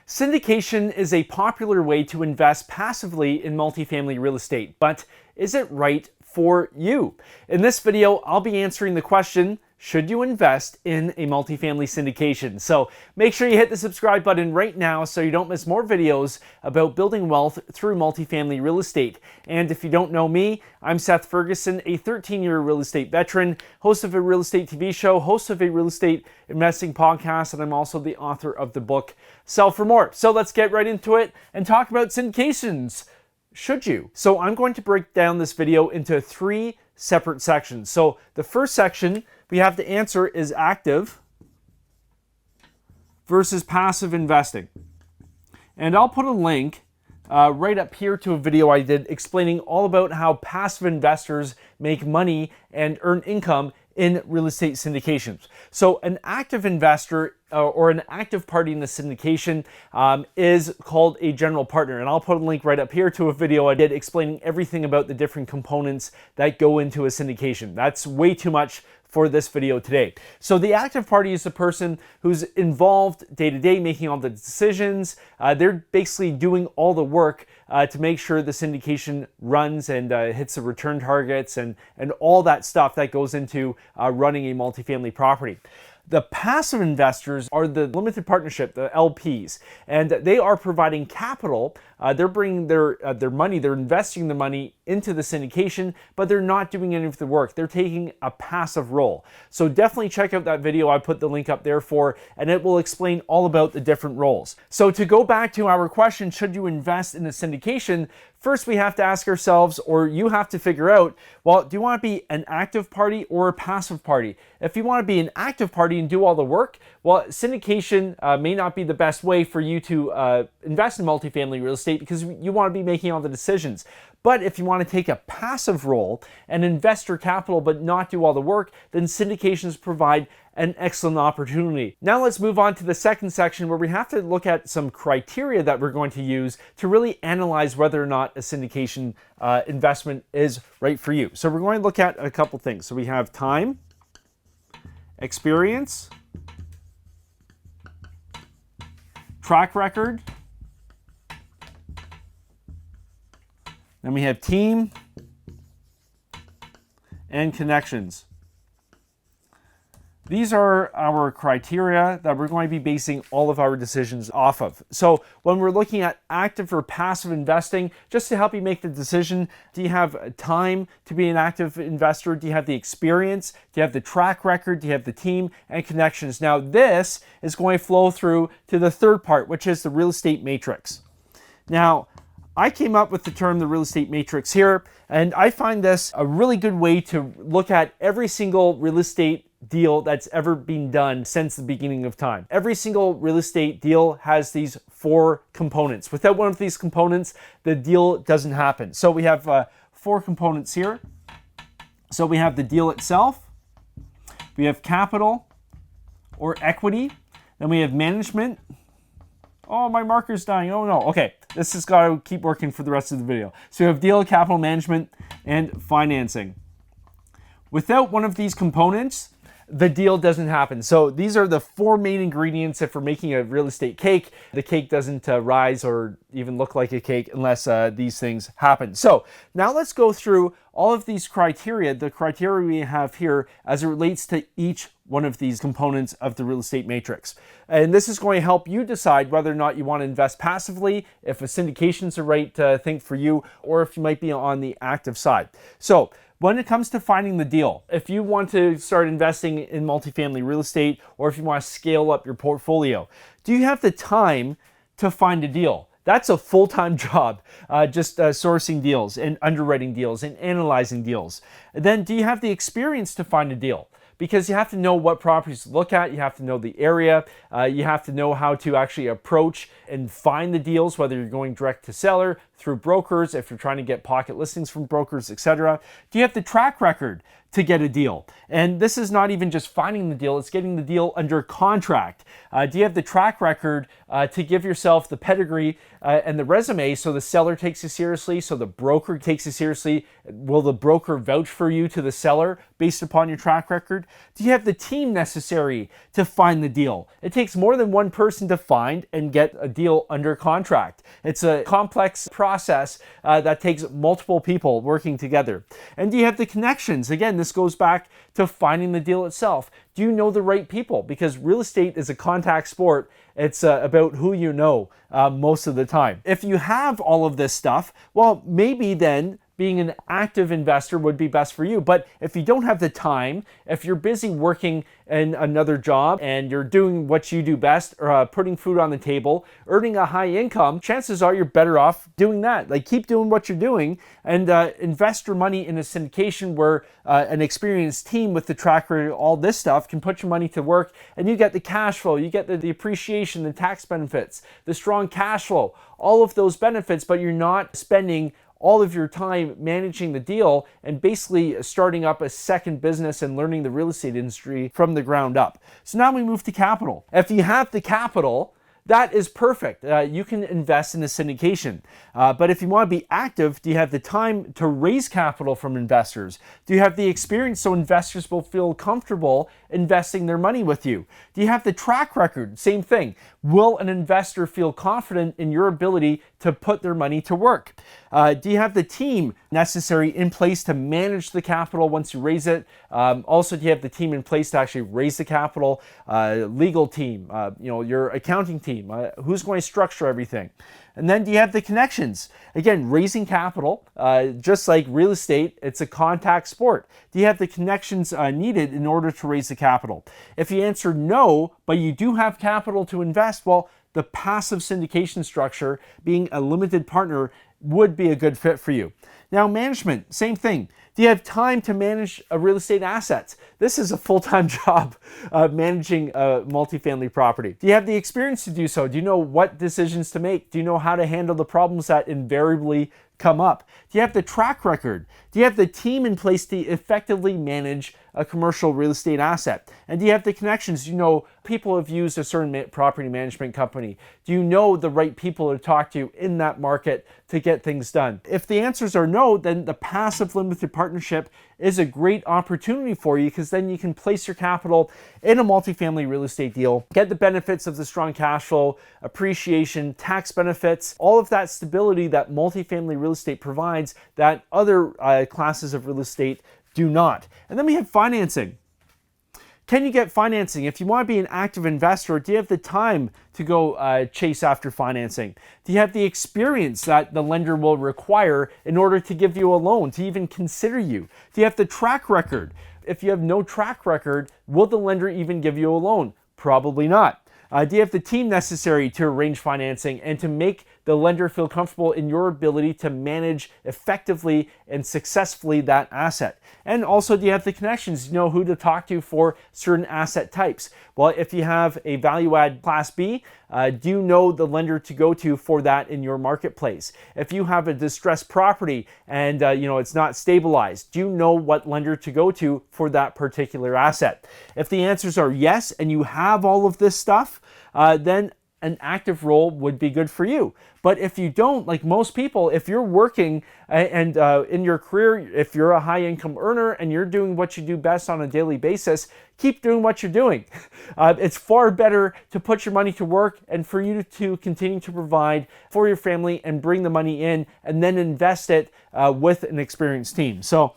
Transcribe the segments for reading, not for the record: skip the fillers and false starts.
Syndication is a popular way to invest passively in multifamily real estate, but is it right for you? In this video, I'll be answering the question, should you invest in a multifamily syndication? So make sure you hit the subscribe button right now so you don't miss more videos about building wealth through multifamily real estate. And if you don't know me, I'm Seth Ferguson, a 13-year real estate veteran, host of a real estate TV show, host of a real estate investing podcast, and I'm also the author of the book Sell for More. So let's get right into it and talk about syndications. Should you? So I'm going to break down this video into 3 separate sections. So the first section we have to answer is active versus passive investing. And I'll put a link right up here to a video I did explaining all about how passive investors make money and earn income in real estate syndications. So an active investor or an active party in the syndication is called a general partner. And I'll put a link right up here to a video I did explaining everything about the different components that go into a syndication. That's way too much for this video today. So the active party is the person who's involved day to day, making all the decisions. They're basically doing all the work to make sure the syndication runs and hits the return targets and all that stuff that goes into running a multifamily property. The passive investors are the limited partnership, the LPs, and they are providing capital. They're bringing their money, they're investing the money into the syndication, but they're not doing any of the work. They're taking a passive role. So definitely check out that video I put the link up there for, and it will explain all about the different roles. So to go back to our question, should you invest in a syndication? First, we have to ask ourselves, or you have to figure out, well, do you want to be an active party or a passive party? If you want to be an active party and do all the work, well, syndication may not be the best way for you to invest in multifamily real estate because you want to be making all the decisions. But if you want to take a passive role and invest your capital but not do all the work, then syndications provide an excellent opportunity. Now let's move on to the second section where we have to look at some criteria that we're going to use to really analyze whether or not a syndication investment is right for you. So we're going to look at a couple things. So we have time, experience, track record, then we have team and connections. These are our criteria that we're going to be basing all of our decisions off of. So when we're looking at active or passive investing, just to help you make the decision, do you have time to be an active investor? Do you have the experience? Do you have the track record? Do you have the team and connections? Now this is going to flow through to the third part, which is the real estate matrix. Now, I came up with the term the real estate matrix here, and I find this a really good way to look at every single real estate deal that's ever been done since the beginning of time. Every single real estate deal has these 4 components. Without one of these components, the deal doesn't happen. So we have 4 components here. So we have the deal itself, we have capital or equity, then we have management. Oh, my marker's dying. Oh no. Okay, this has got to keep working for the rest of the video. So we have deal, capital management, and financing. Without one of these components, the deal doesn't happen. So these are the 4 main ingredients if we're making a real estate cake. The cake doesn't rise or even look like a cake unless these things happen. So now let's go through all of these criteria, the criteria we have here as it relates to each one of these components of the real estate matrix. And this is going to help you decide whether or not you want to invest passively, if a syndication is the right thing for you, or if you might be on the active side. So when it comes to finding the deal, if you want to start investing in multifamily real estate, or if you want to scale up your portfolio, do you have the time to find a deal? That's a full-time job, just sourcing deals and underwriting deals and analyzing deals. And then do you have the experience to find a deal? Because you have to know what properties to look at, you have to know the area, you have to know how to actually approach and find the deals, whether you're going direct to seller, through brokers, if you're trying to get pocket listings from brokers, etc. Do you have the track record to get a deal. And this is not even just finding the deal, it's getting the deal under contract. Do you have the track record to give yourself the pedigree and the resume so the seller takes you seriously, so the broker takes you seriously? Will the broker vouch for you to the seller based upon your track record? Do you have the team necessary to find the deal? It takes more than one person to find and get a deal under contract. It's a complex process that takes multiple people working together. And do you have the connections? Again, this goes back to finding the deal itself. Do you know the right people? Because real estate is a contact sport. It's about who you know most of the time. If you have all of this stuff, well, maybe then being an active investor would be best for you. But if you don't have the time, if you're busy working in another job and you're doing what you do best, or putting food on the table, earning a high income, chances are you're better off doing that. Like, keep doing what you're doing and invest your money in a syndication where an experienced team with the track record, all this stuff, can put your money to work, and you get the cash flow, you get the appreciation, the tax benefits, the strong cash flow, all of those benefits, but you're not spending all of your time managing the deal and basically starting up a second business and learning the real estate industry from the ground up. So now we move to capital. If you have the capital, that is perfect. You can invest in a syndication. But if you want to be active, do you have the time to raise capital from investors? Do you have the experience so investors will feel comfortable investing their money with you? Do you have the track record? Same thing. Will an investor feel confident in your ability to put their money to work? Do you have the team necessary in place to manage the capital once you raise it? Also, do you have the team in place to actually raise the capital? Legal team, your accounting team, who's going to structure everything? And then do you have the connections? Again, raising capital, just like real estate, it's a contact sport. Do you have the connections needed in order to raise the capital? If you answer no, but you do have capital to invest, well, the passive syndication structure, being a limited partner, would be a good fit for you. Now, management, same thing. Do you have time to manage real estate assets? This is a full-time job, managing a multifamily property. Do you have the experience to do so? Do you know what decisions to make? Do you know how to handle the problems that invariably come up? Do you have the track record? Do you have the team in place to effectively manage a commercial real estate asset? And do you have the connections? Do you know people have used a certain property management company? Do you know the right people to talk to in that market to get things done? If the answers are no, then the passive limited partnership is a great opportunity for you, because then you can place your capital in a multifamily real estate deal, get the benefits of the strong cash flow, appreciation, tax benefits, all of that stability that multifamily real estate provides that other classes of real estate do not. And then we have financing. Can you get financing? If you want to be an active investor, do you have the time to go chase after financing? Do you have the experience that the lender will require in order to give you a loan, to even consider you? Do you have the track record? If you have no track record, will the lender even give you a loan? Probably not. Do you have the team necessary to arrange financing and to make the lender feel comfortable in your ability to manage effectively and successfully that asset? And also, do you have the connections? You know who to talk to for certain asset types? Well, if you have a value add class B, do you know the lender to go to for that in your marketplace? If you have a distressed property and it's not stabilized, do you know what lender to go to for that particular asset? If the answers are yes and you have all of this stuff, then an active role would be good for you. But if you don't, like most people, if you're working and in your career, if you're a high income earner and you're doing what you do best on a daily basis, keep doing what you're doing. It's far better to put your money to work and for you to continue to provide for your family and bring the money in and then invest it with an experienced team. So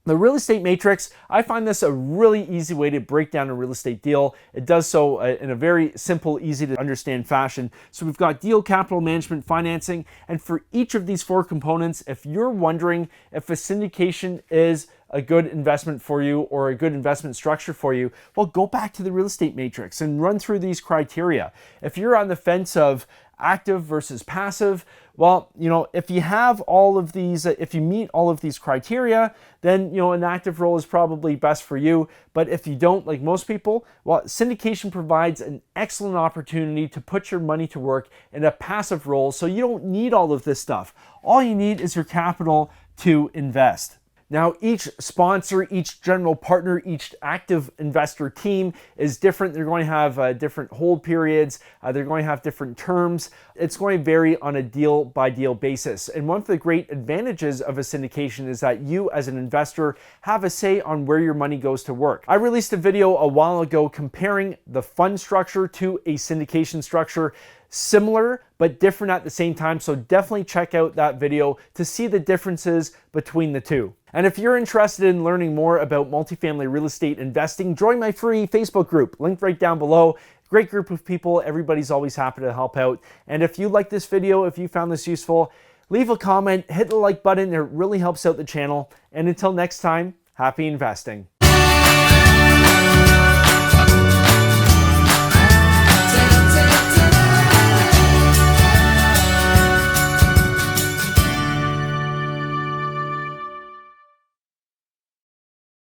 the real estate matrix, I find this a really easy way to break down a real estate deal. It does so in a very simple, easy to understand fashion. So we've got deal, capital management, financing, and for each of these four components, if you're wondering if a syndication is a good investment for you or a good investment structure for you, well, go back to the real estate matrix and run through these criteria. If you're on the fence of active versus passive, well, if you have all of these, if you meet all of these criteria, then, an active role is probably best for you. But if you don't, like most people, well, syndication provides an excellent opportunity to put your money to work in a passive role. So you don't need all of this stuff. All you need is your capital to invest. Now, each sponsor, each general partner, each active investor team is different. They're going to have different hold periods. They're going to have different terms. It's going to vary on a deal by deal basis. And one of the great advantages of a syndication is that you as an investor have a say on where your money goes to work. I released a video a while ago comparing the fund structure to a syndication structure. Similar, but different at the same time. So definitely check out that video to see the differences between the two. And if you're interested in learning more about multifamily real estate investing, join my free Facebook group, linked right down below. Great group of people. Everybody's always happy to help out. And if you like this video, if you found this useful, leave a comment, hit the like button. It really helps out the channel. And until next time, happy investing.